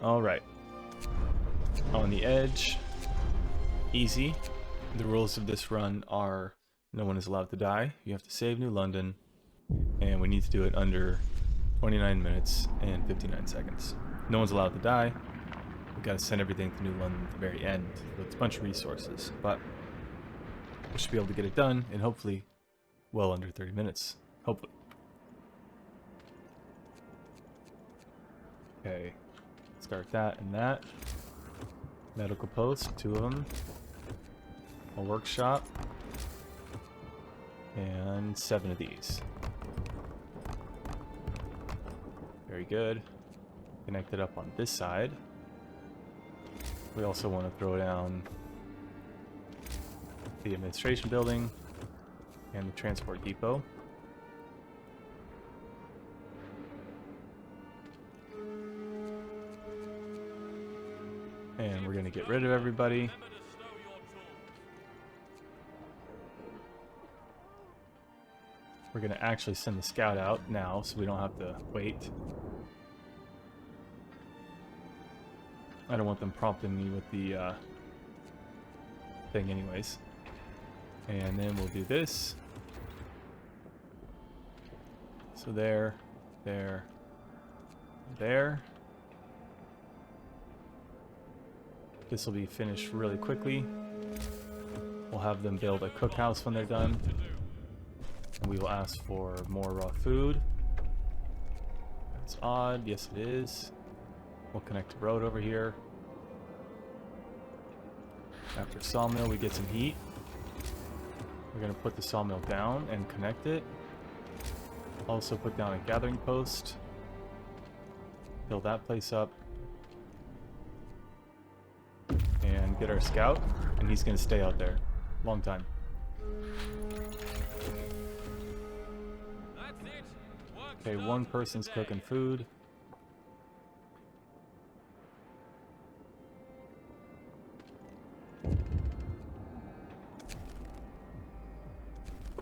Alright. On the edge. Easy. The rules of this run are no one is allowed to die. You have to save New London. And we need to do it under 29 minutes and 59 seconds. No one's allowed to die. We gotta send everything to New London at the very end. So it's a bunch of resources. But we should be able to get it done in hopefully well under 30 minutes. Hopefully. Okay. Start that and that. Medical post, 2 of them. A workshop. And 7 of these. Very good. Connect it up on this side. We also want to throw down the administration building and the transport depot. And we're going to get rid of everybody. We're going to actually send the scout out now so we don't have to wait. I don't want them prompting me with the thing anyways. And then we'll do this. So there, there, there. This will be finished really quickly. We'll have them build a cookhouse when they're done. And we will ask for more raw food. That's odd. Yes, it is. We'll connect a road over here. After sawmill, we get some heat. We're going to put the sawmill down and connect it. Also put down a gathering post. Build that place up. And get our scout. And he's going to stay out there. Long time. Okay, 1 person's cooking food.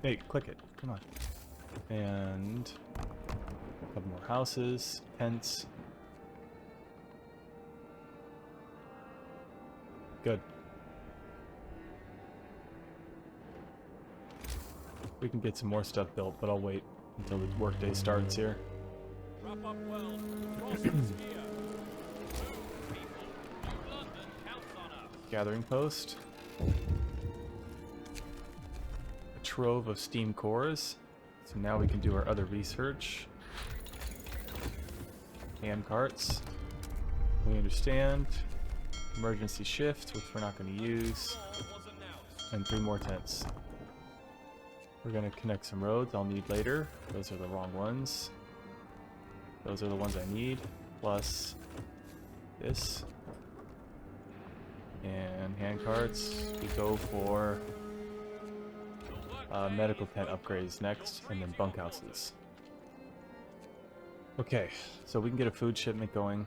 Hey, click it. Come on. And a couple more houses, tents. Good. We can get some more stuff built, but I'll wait until the workday starts here. Wrap up well. Frost is here. London counts on us. Gathering post. A trove of steam cores. So now we can do our other research. Hand carts. We understand. Emergency shift, which we're not going to use. And 3 more tents. We're going to connect some roads I'll need later. Those are the wrong ones. Those are the ones I need. Plus this. And hand carts. We go for medical tent upgrades next, and then bunkhouses. Okay, so we can get a food shipment going.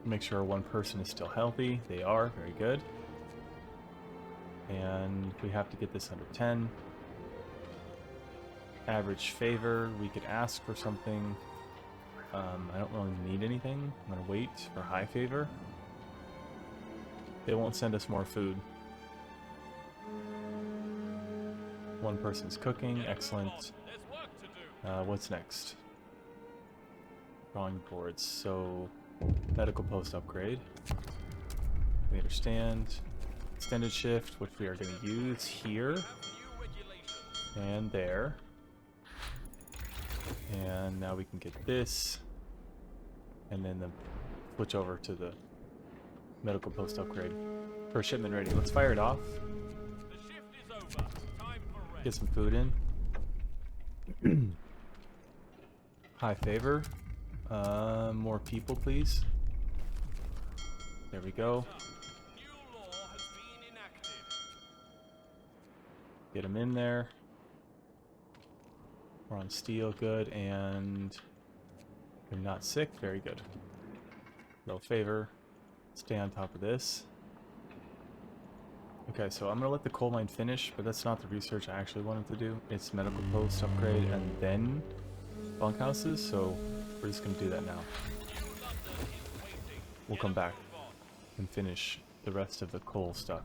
Make sure 1 person is still healthy. They are. Very good. And we have to get this under 10. Average favor, we could ask for something. I don't really need anything. I'm going to wait for high favor. They won't send us more food. 1 person's cooking, excellent. What's next? Drawing boards, so medical post upgrade. We understand. Extended shift, which we are going to use here and there. And now we can get this, and then switch over to the medical post upgrade. For shipment ready. Let's fire it off. The shift is over. Time for rest. Get some food in. High favor. More people, please. There we go. New law has been enacted. Get them in there. We're on steel, good, and they're not sick, very good. No favor. Stay on top of this. Okay, so I'm gonna let the coal mine finish, but that's not the research I actually wanted to do. It's medical post upgrade and then bunkhouses, so we're just gonna do that now. we'll come back and finish the rest of the coal stuff.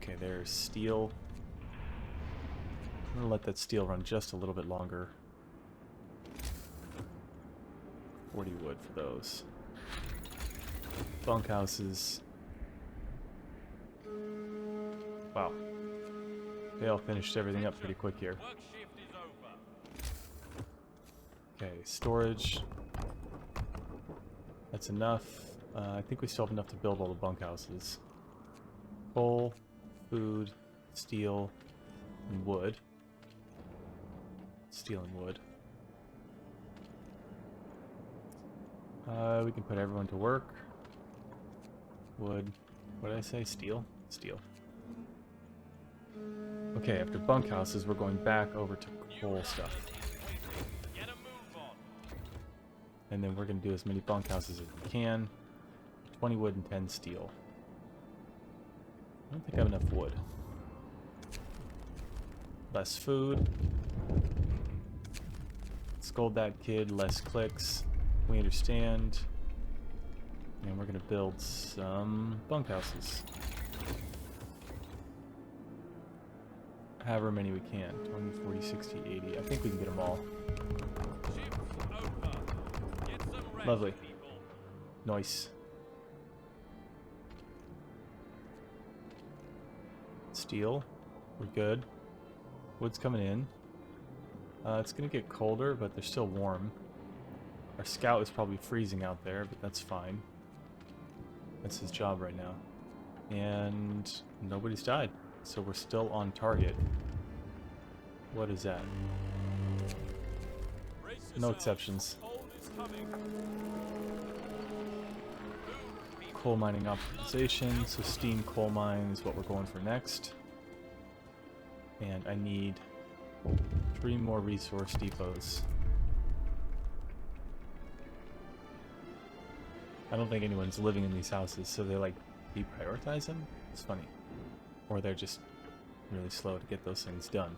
Okay, there's steel. I'm gonna let that steel run just a little bit longer. 40 wood for those. Bunkhouses. Wow. They all finished everything up pretty quick here. Work shift is over. Okay, storage. That's enough. I think we still have enough to build all the bunkhouses. Coal, food, steel, and wood. Steel and wood. We can put everyone to work. Wood. What did I say? Steel? Steel. Okay, after bunkhouses, we're going back over to coal stuff. Get a move on. And then we're going to do as many bunkhouses as we can. 20 wood and 10 steel. I don't think I have enough wood. Less food. Scold that kid, less clicks. We understand. And we're going to build some bunkhouses. However many we can. 20, 40, 60, 80. I think we can get them all. Shift's over. Get some rest, Lovely. people. Nice. Steel. We're good. Wood's coming in. It's going to get colder, but they're still warm. Our scout is probably freezing out there, but that's fine. That's his job right now. And nobody's died, so we're still on target. What is that? Brace No yourselves. exceptions. Cold is coming. Coal mining optimization, so steam coal mine is what we're going for next. And I need 3 more resource depots. I don't think anyone's living in these houses, so they like deprioritize them. It's funny. Or they're just really slow to get those things done.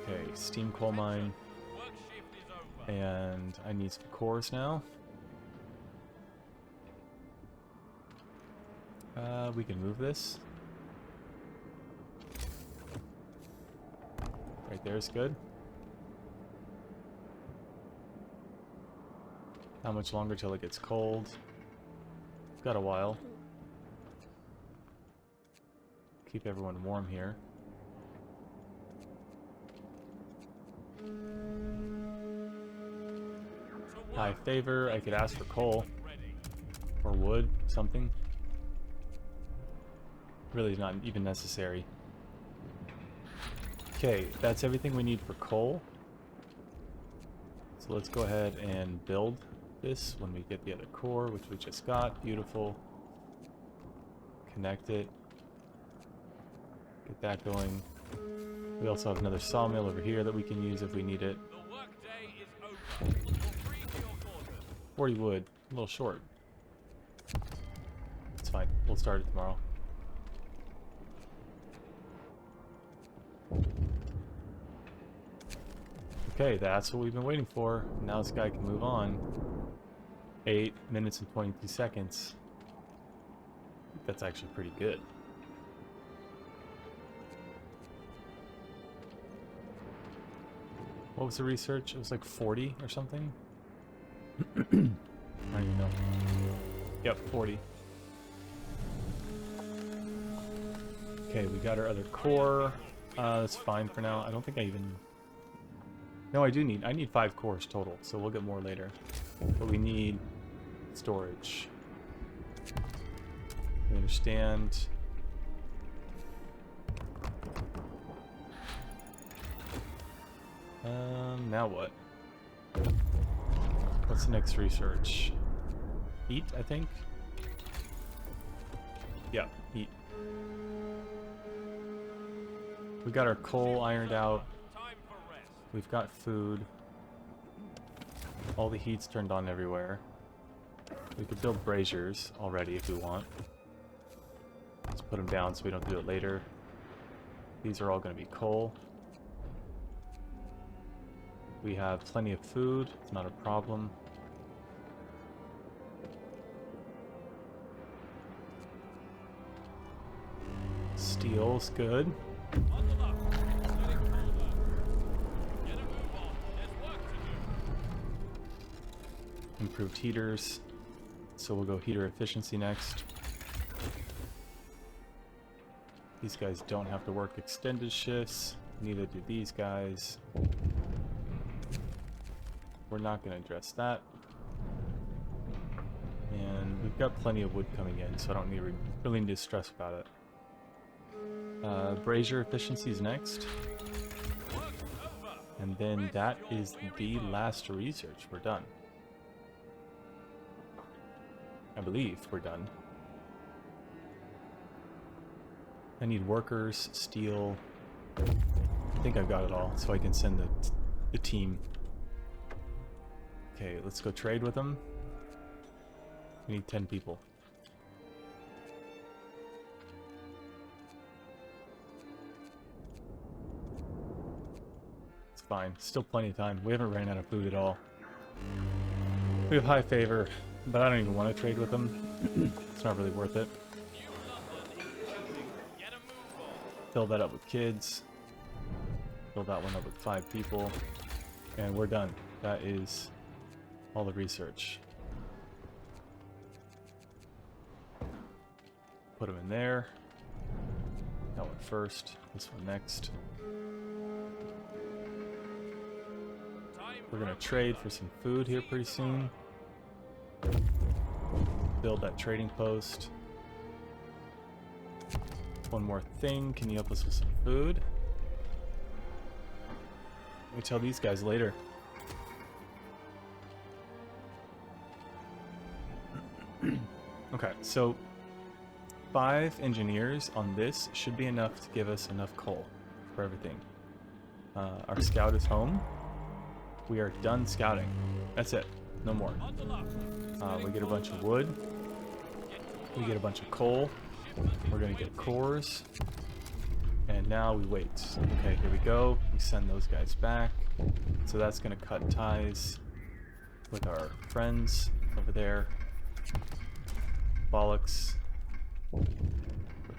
Okay, steam coal mine. Work shift is over. And I need some cores now. We can move this. Right there is good. How much longer till it gets cold? Got a while. Keep everyone warm here. High favor, I could ask for coal. Ready. Or wood, something. Really not even necessary. Okay, that's everything we need for coal. So let's go ahead and build this when we get the other core, which we just got. Beautiful. Connect it. Get that going. We also have another sawmill over here that we can use if we need it. The work day is over. You're free to your quarters. 40 wood, a little short. It's fine, we'll start it tomorrow. Okay, that's what we've been waiting for. Now this guy can move on. 8 minutes and 22 seconds. I think that's actually pretty good. What was the research? It was like 40 or something? I don't even know. Yep, 40. Okay, we got our other core. That's fine for now. I don't think I even... No, I need 5 cores total, so we'll get more later. But we need storage. We understand. Now what? What's the next research? Eat, I think? Yeah, eat. We got our coal ironed out. Time for rest. We've got food. All the heat's turned on everywhere. We could build braziers already if we want. Let's put them down so we don't do it later. These are all going to be coal. We have plenty of food. It's not a problem. Steel's good. On the left. Getting colder. Get a move on. There's work to do. Improved heaters. So we'll go heater efficiency next. These guys don't have to work extended shifts. Neither do these guys. We're not going to address that. And we've got plenty of wood coming in, so I don't really need to stress about it. Brazier efficiency is next. And then that is the last research. We're done. I believe we're done. I need workers, steel. I think I've got it all, so I can send the team. Okay, let's go trade with them. We need 10 people. It's fine. Still plenty of time. We haven't ran out of food at all. We have high favor, but I don't even want to trade with them. It's not really worth it. Fill that up with kids. Fill that one up with 5 people. And we're done. That is all the research. Put them in there. That one first. This one next. We're going to trade for some food here pretty soon. Build that trading post. One more thing. Can you help us with some food? Let me tell these guys later. Okay, so 5 engineers on this should be enough to give us enough coal for everything. Our scout is home. We are done scouting. That's it. No more. We get a bunch of wood. We get a bunch of coal. We're gonna get cores. And now we wait. Okay, here we go. We send those guys back. So that's gonna cut ties with our friends over there. Bollocks. We're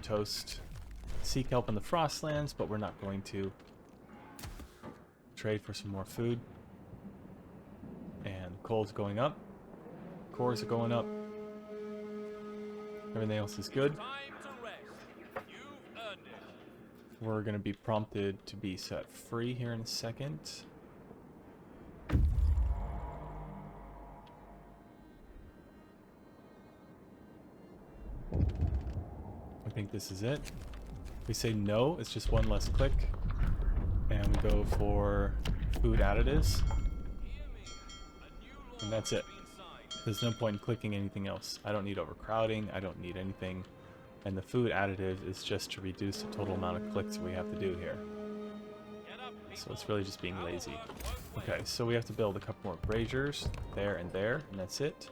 toast. Seek help in the Frostlands, but we're not going to. Trade for some more food. And coal's going up. Cores are going up. Everything else is good. We're going to be prompted to be set free here in a second. I think this is it. We say no, it's just one less click. And we go for food additives. And that's it. There's no point in clicking anything else. I don't need overcrowding, I don't need anything. And the food additive is just to reduce the total amount of clicks we have to do here. So it's really just being lazy. Okay, so we have to build a couple more braziers there, and that's it.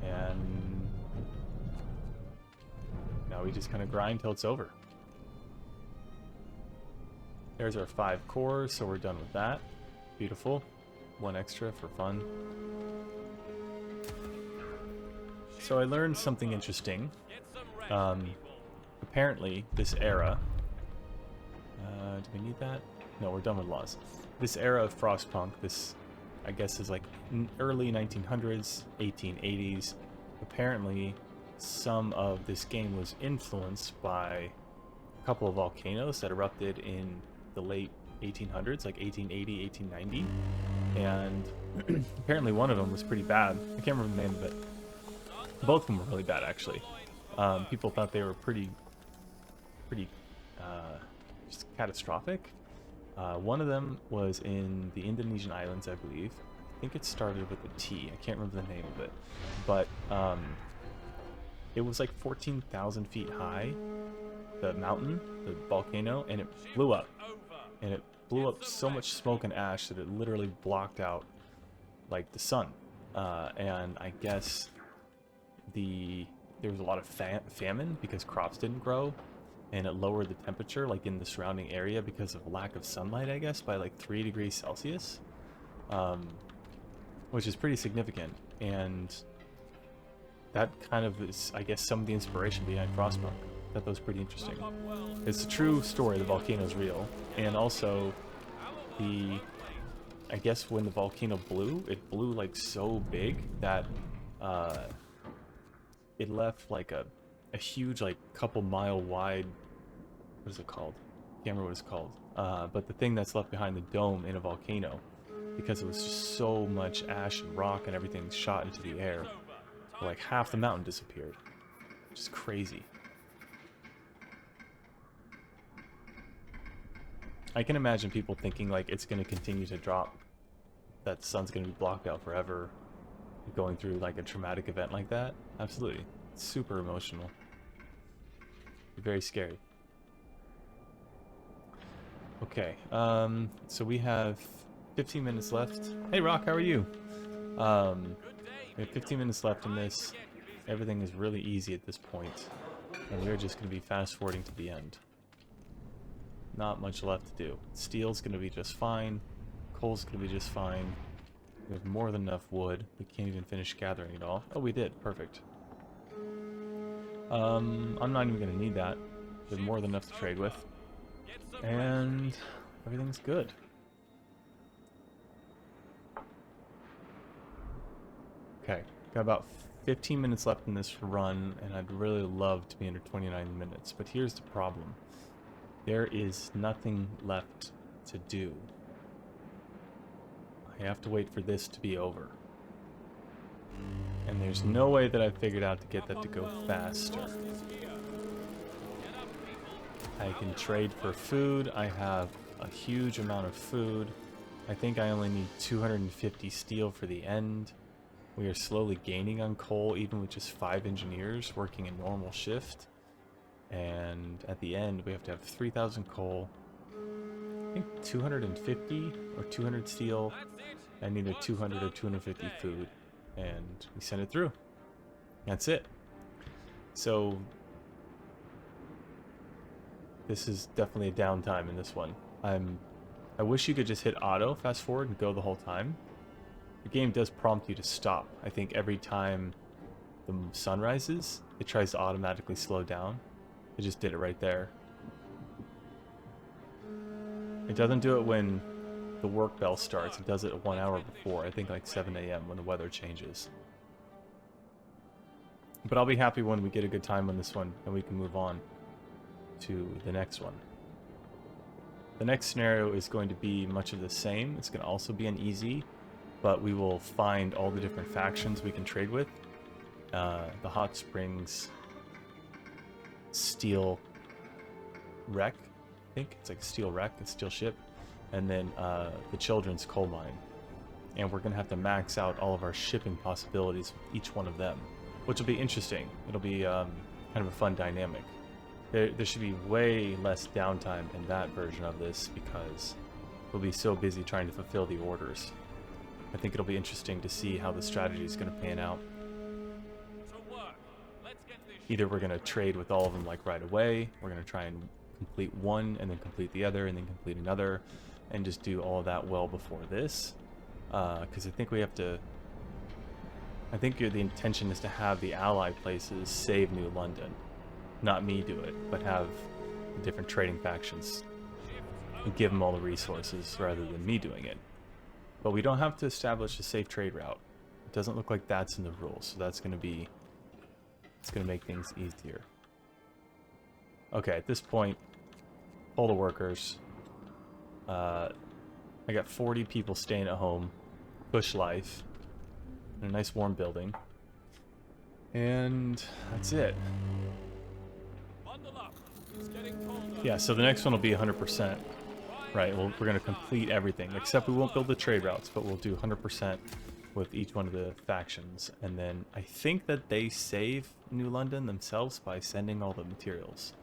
And now we just kind of grind till it's over. There's our 5 cores, so we're done with that. Beautiful. 1 extra for fun. So I learned something interesting. Apparently, this era... do we need that? No, we're done with laws. This era of Frostpunk, this, I guess, is like early 1900s, 1880s. Apparently, some of this game was influenced by a couple of volcanoes that erupted in the late 1800s, like 1880, 1890. And apparently one of them was pretty bad. I can't remember the name of it. Both of them were really bad, actually. People thought they were pretty just catastrophic. One of them was in the Indonesian islands, I believe. I think it started with a T. I can't remember the name of it. But it was like 14,000 feet high, the mountain, the volcano, and it blew up. And it blew up so much smoke and ash that it literally blocked out like the sun. And I guess there was a lot of famine because crops didn't grow. and it lowered the temperature like in the surrounding area because of lack of sunlight, I guess, by like 3 degrees Celsius, which is pretty significant. And that kind of is, I guess, some of the inspiration behind Frostpunk. That was pretty interesting. It's a true story. The volcano's real, and also the, I guess when the volcano blew, it blew like so big that it left like a huge, like couple mile wide, what is it called? Can't remember what it's called. But the thing that's left behind the dome in a volcano, because it was just so much ash and rock and everything shot into the air, like half the mountain disappeared. Just crazy. I can imagine people thinking like it's going to continue to drop, that the sun's going to be blocked out forever, going through like a traumatic event like that. Absolutely. It's super emotional. Very scary. Okay, so we have 15 minutes left. Hey Rock, how are you? We have 15 minutes left in this. Everything is really easy at this point, and we're just going to be fast forwarding to the end. Not much left to do. Steel's going to be just fine. Coal's going to be just fine. We have more than enough wood. We can't even finish gathering it all. Oh, we did. Perfect. I'm not even going to need that. We have more than enough to trade with. And everything's good. Okay, got about 15 minutes left in this run, and I'd really love to be under 29 minutes. But here's the problem. There is nothing left to do. I have to wait for this to be over. And there's no way that I've figured out to get that to go faster. I can trade for food. I have a huge amount of food. I think I only need 250 steel for the end. We are slowly gaining on coal, even with just 5 engineers working a normal shift. And at the end, we have to have 3,000 coal. I think 250 or 200 steel. I need a 200 or 250 food. And we send it through. That's it. So this is definitely a downtime in this one. I wish you could just hit auto, fast forward, and go the whole time. The game does prompt you to stop. I think every time the sun rises, it tries to automatically slow down. It just did it right there. It doesn't do it when the work bell starts. It does it 1 hour before. I think like 7 a.m. when the weather changes. But I'll be happy when we get a good time on this one and we can move on to the next one. The next scenario is going to be much of the same. It's going to also be an easy, but we will find all the different factions we can trade with. The Hot Springs steel wreck, I think it's like a steel wreck, a steel ship, and then the Children's coal mine. And we're gonna have to max out all of our shipping possibilities with each one of them, which will be interesting. It'll be kind of a fun dynamic. There should be way less downtime in that version of this because we'll be so busy trying to fulfill the orders. I think it'll be interesting to see how the strategy is going to pan out. Either we're going to trade with all of them like right away, we're going to try and complete one and then complete the other and then complete another and just do all of that well before this. Because I think we have to... I think the intention is to have the ally places save New London. Not me do it, but have the different trading factions and give them all the resources rather than me doing it. But we don't have to establish a safe trade route. It doesn't look like that's in the rules, so that's going to be... it's going to make things easier. Okay, at this point, all the workers. I got 40 people staying at home. Bush life. In a nice warm building. And that's it. Yeah, so the next one will be 100%. Right, well, we're going to complete everything, except we won't build the trade routes, but we'll do 100% with each one of the factions. And then I think that they save New London themselves by sending all the materials.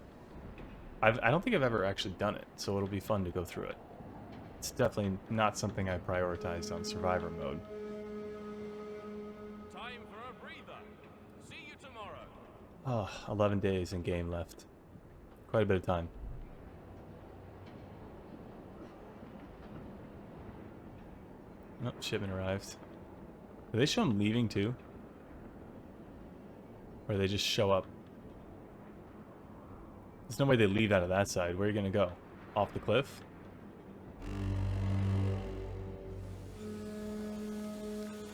I don't think I've ever actually done it, so it'll be fun to go through it. It's definitely not something I prioritized on Survivor mode. Time for a breather. See you tomorrow. Oh, 11 days in game left. quite a bit of time. Oh, shipment arrived. Do they show them leaving too? Or do they just show up? There's no way they leave out of that side. Where are you gonna go? Off the cliff?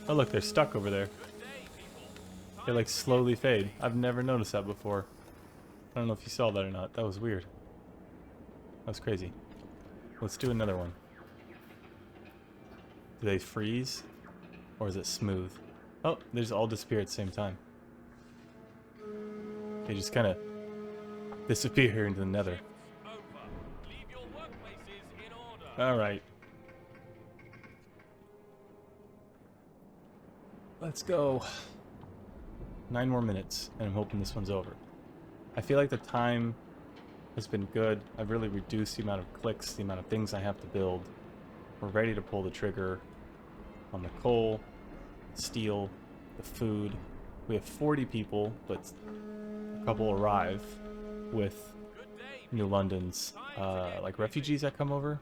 Oh look, they're stuck over there. They like slowly fade. I've never noticed that before. I don't know if you saw that or not. That was weird. That was crazy. Let's do another one. Do they freeze? Or is it smooth? Oh, they just all disappear at the same time. They just kind of disappear here into the nether. Alright. Let's go. 9 more minutes, and I'm hoping this one's over. I feel like the time has been good. I've really reduced the amount of clicks, the amount of things I have to build. We're ready to pull the trigger on the coal, steel, the food. We have 40 people, but a couple arrive with New London's, like refugees that come over.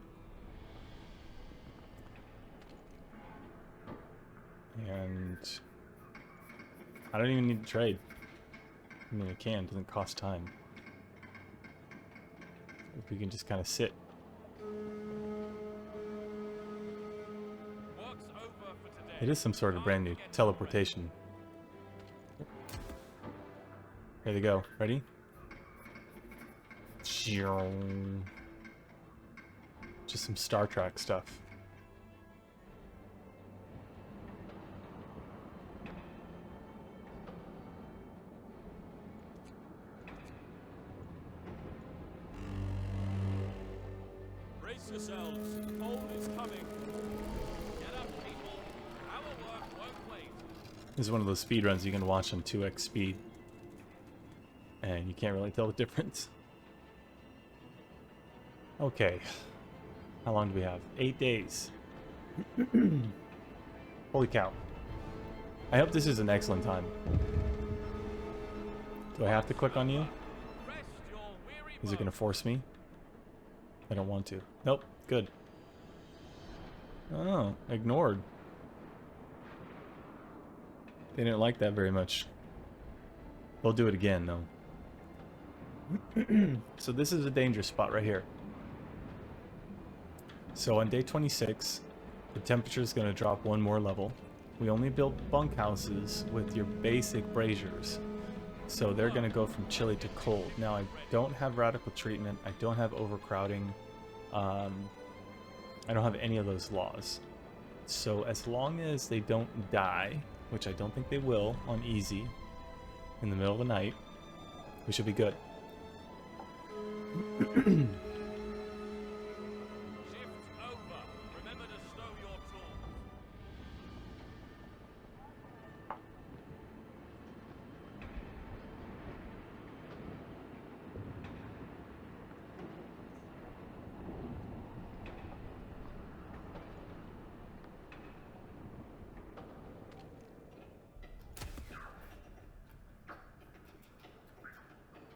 And I don't even need to trade. I mean, it can, it doesn't cost time. If we can just kind of sit. It is some sort of brand new teleportation. Here they go. Ready? Just some Star Trek stuff. Brace yourselves. Cold is coming. Get up, people. Our work won't wait. This is one of those speed runs you can watch on 2x speed. And you can't really tell the difference. Okay. How long do we have? 8 days. Holy cow. I hope this is an excellent time. Do I have to click on you? Rest your weary Is it going to force me? I don't want to. Nope. Good. Oh, ignored. They didn't like that very much. They'll do it again, though. So this is a dangerous spot right here. So on day 26, the temperature is going to drop 1 more level. We only built bunkhouses with your basic braziers. So they're going to go from chilly to cold. Now I don't have radical treatment. I don't have overcrowding. I don't have any of those laws. So as long as they don't die, which I don't think they will on easy in the middle of the night, we should be good. Shift over. Remember to stow your tools.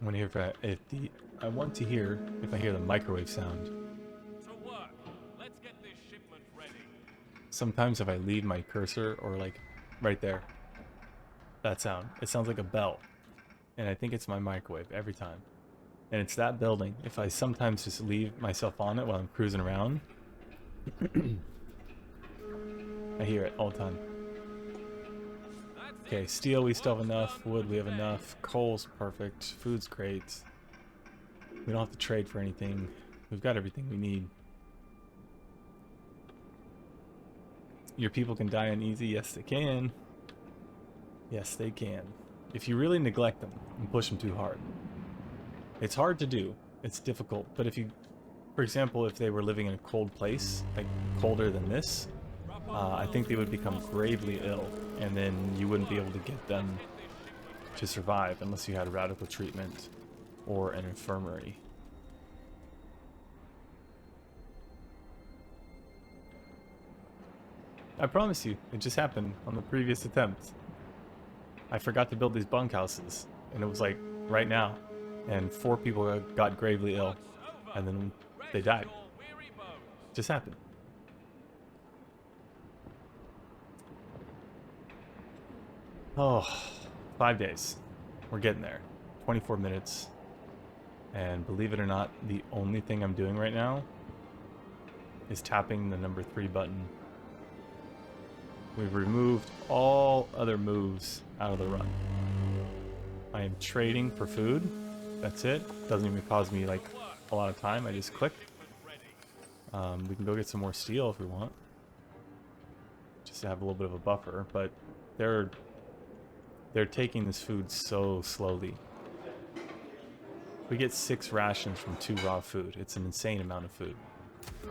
I want to hear I want to hear if I hear the microwave sound. To work. Let's get this shipment ready. Sometimes if I leave my cursor or like right there, that sound, it sounds like a bell. And I think it's my microwave every time. And it's that building. If I sometimes just leave myself on it while I'm cruising around, I hear it all the time. Okay, steel we still have enough, wood we have enough, coal's perfect, food's great. We don't have to trade for anything. We've got everything we need. Your people can die on easy? Yes, they can. Yes, they can. If you really neglect them and push them too hard. It's hard to do. It's difficult. But if you, for example, if they were living in a cold place, like colder than this, I think they would become gravely ill. And then you wouldn't be able to get them to survive unless you had radical treatment or an infirmary. I promise you, it just happened on the previous attempt. I forgot to build these bunkhouses, and it was like right now. and 4 people got gravely ill, and then they died. Just happened. Oh, 5 days. We're getting there. 24 minutes. And believe it or not, the only thing I'm doing right now is tapping the number 3 button. We've removed all other moves out of the run. I am trading for food. That's it. Doesn't even cause me like a lot of time. I just click. We can go get some more steel if we want, just to have a little bit of a buffer. But they're taking this food so slowly. We get 6 rations from 2 raw food. It's an insane amount of food. The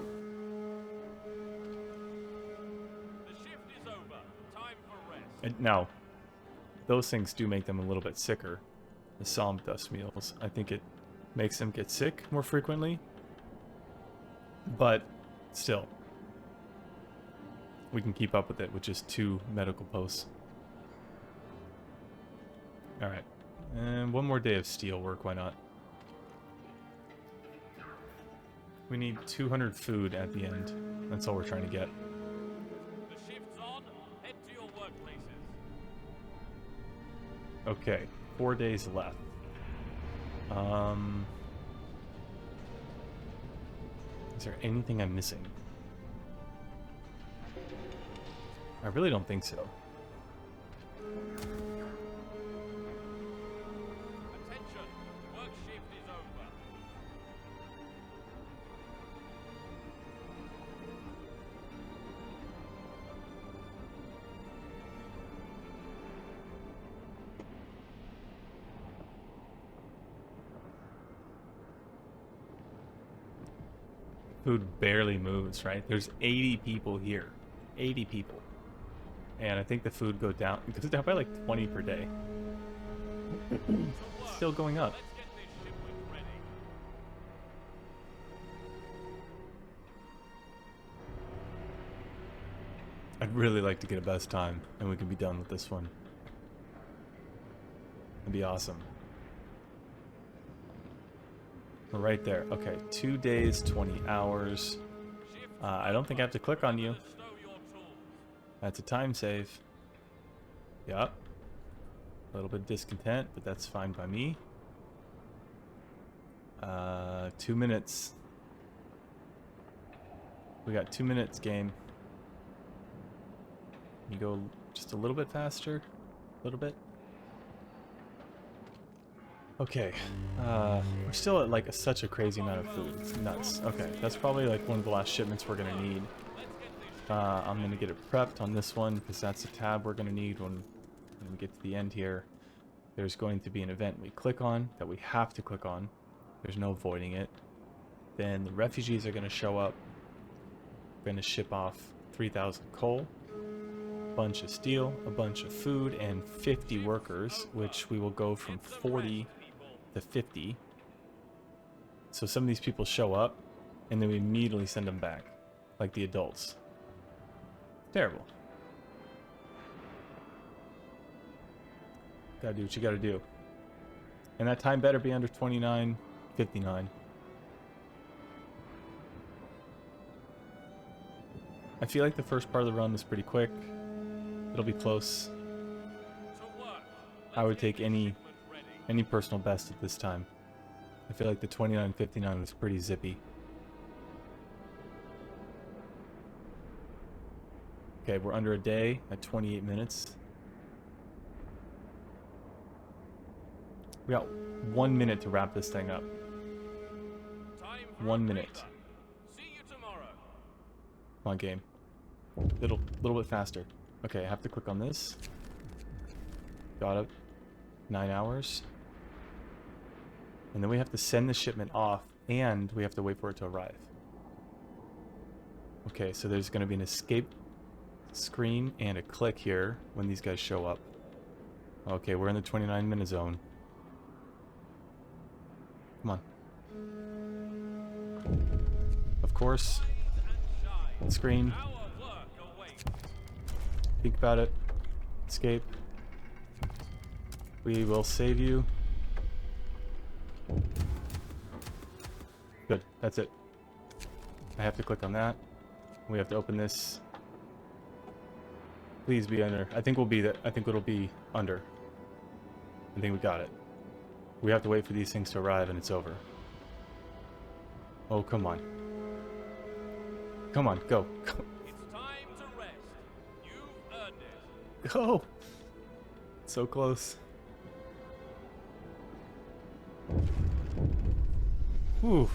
shift is over. Time for rest. And now, those things do make them a little bit sicker. The psalm dust meals. I think it makes them get sick more frequently. But still, we can keep up with it with just 2 medical posts. Alright. And 1 more day of steel work, why not? We need 200 food at the end. That's all we're trying to get. The shift's on. Head to your workplaces. Okay, 4 days left. Is there anything I'm missing? I really don't think so. Attention. Work shift is over. Food barely moves, right? There's 80 people here. 80 people. And I think the food goes down by like 20 per day. It's still going up. Let's get this shipment ready. I'd really like to get a best time, and we can be done with this one. That'd be awesome. We're right there. Okay, 2 days, 20 hours. I don't think I have to click on you. Stow your tools. That's a time save. Yup. A little bit discontent, but that's fine by me. 2 minutes. We got 2 minutes, game. Can you go just a little bit faster? A little bit? Okay. We're still at like such a crazy amount of food. It's nuts. Okay, that's probably like one of the last shipments we're gonna need. I'm gonna get it prepped on this one because that's a tab we're gonna need when we get to the end here. There's going to be an event we click on that we have to click on. There's no avoiding it. Then the refugees are gonna show up. We're gonna ship off 3,000 coal, a bunch of steel, a bunch of food, and 50 workers, which we will go from 40 to 50. So some of these people show up, and then we immediately send them back, like the adults. Terrible. Gotta do what you gotta do. And that time better be under 29:59. I feel like the first part of the run was pretty quick. It'll be close. To work. I would take any personal best at this time. I feel like the 29:59 was pretty zippy. Okay, we're under a day at 28 minutes. We got 1 minute to wrap this thing up. Time for 1 a minute. breather. See you tomorrow. Come on, game. Little bit faster. Okay, I have to click on this. Got it. 9 hours. And then we have to send the shipment off, and we have to wait for it to arrive. Okay, so there's going to be an escape screen and a click here when these guys show up. Okay, we're in the 29-minute zone. Come on. Of course. Screen. Our work awaits. Think about it. Escape. We will save you. Good. That's it. I have to click on that. We have to open this. Please be under. I think we'll be that. I think it'll be under. I think we got it. We have to wait for these things to arrive and it's over. Oh, come on. Come on, go. Go. It's time to rest. You've earned it. Go. So close. Whew.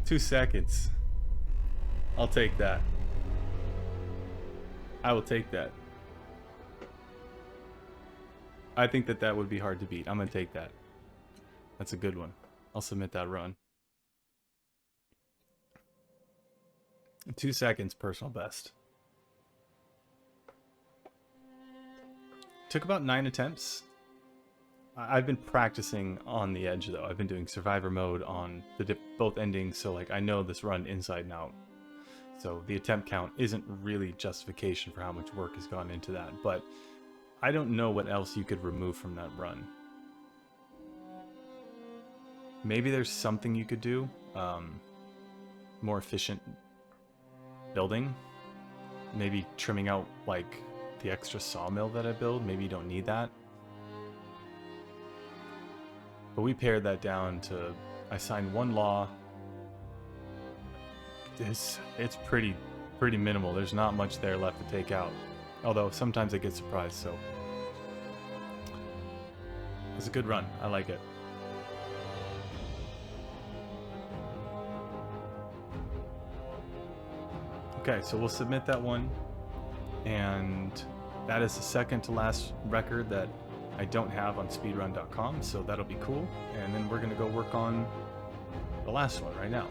2 seconds. I'll take that. I will take that. I think that that would be hard to beat. I'm going to take that. That's a good one. I'll submit that run. 2 seconds, personal best. Took about 9 attempts. I've been practicing on the edge though. I've been doing survivor mode on the both endings, so like I know this run inside and out. So the attempt count isn't really justification for how much work has gone into that, but I don't know what else you could remove from that run. Maybe there's something you could do, more efficient building. Maybe trimming out like the extra sawmill that I build. Maybe you don't need that. But we pared that down to, I signed 1 law. It's pretty minimal. There's not much there left to take out. Although sometimes I get surprised, so. It's a good run. I like it. Okay, so we'll submit that one. And that is the second to last record that I don't have on speedrun.com, so that'll be cool. And then we're going to go work on the last one right now.